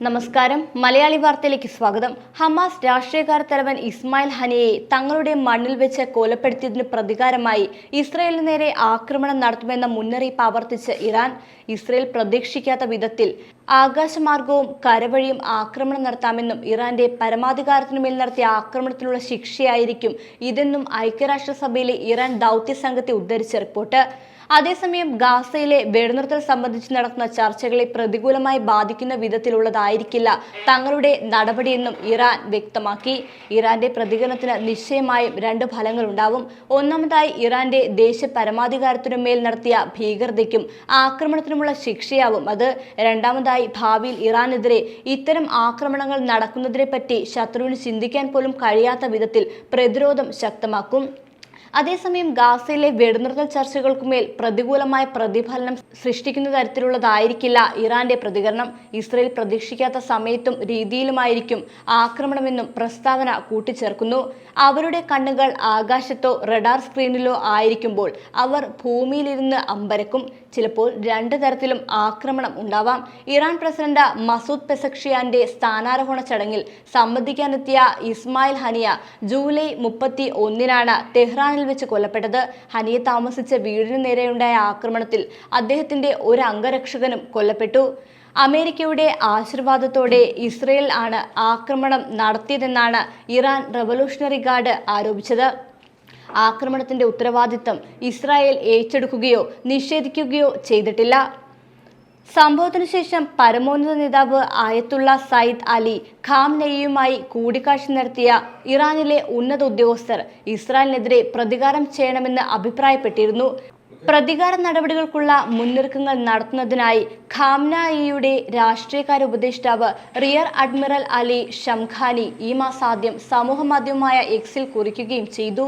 നമസ്കാരം. മലയാളി വാർത്തയിലേക്ക് സ്വാഗതം. ഹമാസ് രാഷ്ട്രീയകാര തലവൻ ഇസ്മായിൽ ഹനിയെ തങ്ങളുടെ മണ്ണിൽ വെച്ച് കൊലപ്പെടുത്തിയതിന് പ്രതികാരമായി ഇസ്രയേലിന് നേരെ ആക്രമണം നടത്തുമെന്ന മുന്നറിയിപ്പ് ആവർത്തിച്ച് ഇറാൻ. ഇസ്രയേൽ പ്രതീക്ഷിക്കാത്ത വിധത്തിൽ ആകാശമാർഗവും കരവഴിയും ആക്രമണം നടത്താമെന്നും ഇറാന്റെ പരമാധികാരത്തിനുമേൽ നടത്തിയ ആക്രമണത്തിനുള്ള ശിക്ഷയായിരിക്കും ഇതെന്നും ഐക്യരാഷ്ട്രസഭയിലെ ഇറാൻ ദൗത്യ സംഘത്തെ ഉദ്ധരിച്ച റിപ്പോർട്ട്. അതേസമയം ഗാസയിലെ വെടിനിർത്തൽ സംബന്ധിച്ച് നടക്കുന്ന ചർച്ചകളെ പ്രതികൂലമായി ബാധിക്കുന്ന വിധത്തിലുള്ളതായിരിക്കില്ല തങ്ങളുടെ നടപടിയെന്നും ഇറാൻ വ്യക്തമാക്കി. ഇറാന്റെ പ്രതികരണത്തിന് നിശ്ചയമായും രണ്ട് ഫലങ്ങളുണ്ടാവും. ഒന്നാമതായി ഇറാന്റെ ദേശീയ പരമാധികാരത്തിനുമേൽ നടത്തിയ ഭീകരതയ്ക്കും ആക്രമണത്തിനുമുള്ള ശിക്ഷയാവും അത്. രണ്ടാമതായി ഭാവിയിൽ ഇറാനെതിരെ ഇത്തരം ആക്രമണങ്ങൾ നടക്കുന്നതിനെപ്പറ്റി ശത്രുവിന് ചിന്തിക്കാൻ പോലും കഴിയാത്ത വിധത്തിൽ പ്രതിരോധം ശക്തമാക്കും. അതേസമയം ഗാസയിലെ വെടിനിർത്തൽ ചർച്ചകൾക്കുമേൽ പ്രതികൂലമായ പ്രതിഫലനം സൃഷ്ടിക്കുന്ന തരത്തിലുള്ളതായിരിക്കില്ല ഇറാന്റെ പ്രതികരണം. ഇസ്രയേൽ പ്രതീക്ഷിക്കാത്ത സമയത്തും രീതിയിലുമായിരിക്കും ആക്രമണമെന്നും പ്രസ്താവന കൂട്ടിച്ചേർക്കുന്നു. അവരുടെ കണ്ണുകൾ ആകാശത്തോ റഡാർ സ്ക്രീനിലോ ആയിരിക്കുമ്പോൾ അവർ ഭൂമിയിലിരുന്ന് അമ്പരക്കും. ചിലപ്പോൾ രണ്ട് തരത്തിലും ആക്രമണം ഉണ്ടാവാം. ഇറാൻ പ്രസിഡന്റ് മസൂദ് പെസക്ഷിയാന്റെ സ്ഥാനാരോഹണ ചടങ്ങിൽ സംബന്ധിക്കാനെത്തിയ ഇസ്മായിൽ ഹനിയ ജൂലൈ 31-നാണ് തെഹ്റാനിൽ വെച്ച് കൊല്ലപ്പെട്ടത്. ഹനിയെ താമസിച്ച വീടിന് നേരെയുണ്ടായ ആക്രമണത്തിൽ അദ്ദേഹത്തിന്റെ ഒരു അംഗരക്ഷകനും കൊല്ലപ്പെട്ടു. അമേരിക്കയുടെ ആശീർവാദത്തോടെ ഇസ്രയേൽ ആണ് ആക്രമണം നടത്തിയതെന്നാണ് ഇറാൻ റവല്യൂഷണറി ഗാർഡ് ആരോപിച്ചത്. ആക്രമണത്തിന്റെ ഉത്തരവാദിത്തം ഇസ്രായേൽ ഏറ്റെടുക്കുകയോ നിഷേധിക്കുകയോ ചെയ്തിട്ടില്ല. സംഭവത്തിനു ശേഷം പരമോന്നത നേതാവ് ആയത്തുള്ള സയ്യിദ് അലി ഖാംനെയ്യുമായി കൂടിക്കാഴ്ച നടത്തിയ ഇറാനിലെ ഉന്നത ഉദ്യോഗസ്ഥർ ഇസ്രായേലിനെതിരെ പ്രതികാരം ചെയ്യണമെന്ന് അഭിപ്രായപ്പെട്ടിരുന്നു. പ്രതികാര നടപടികൾക്കുള്ള മുന്നൊരുക്കങ്ങൾ നടത്തുന്നതിനായി ഖാംനെയ്യിയുടെ രാഷ്ട്രീയകാര്യ ഉപദേഷ്ടാവ് റിയർ അഡ്മിറൽ അലി ഷംഖാനി ഈ മാസാദ്യം സമൂഹമാധ്യമമായ എക്സിൽ കുറിക്കുകയും ചെയ്തു.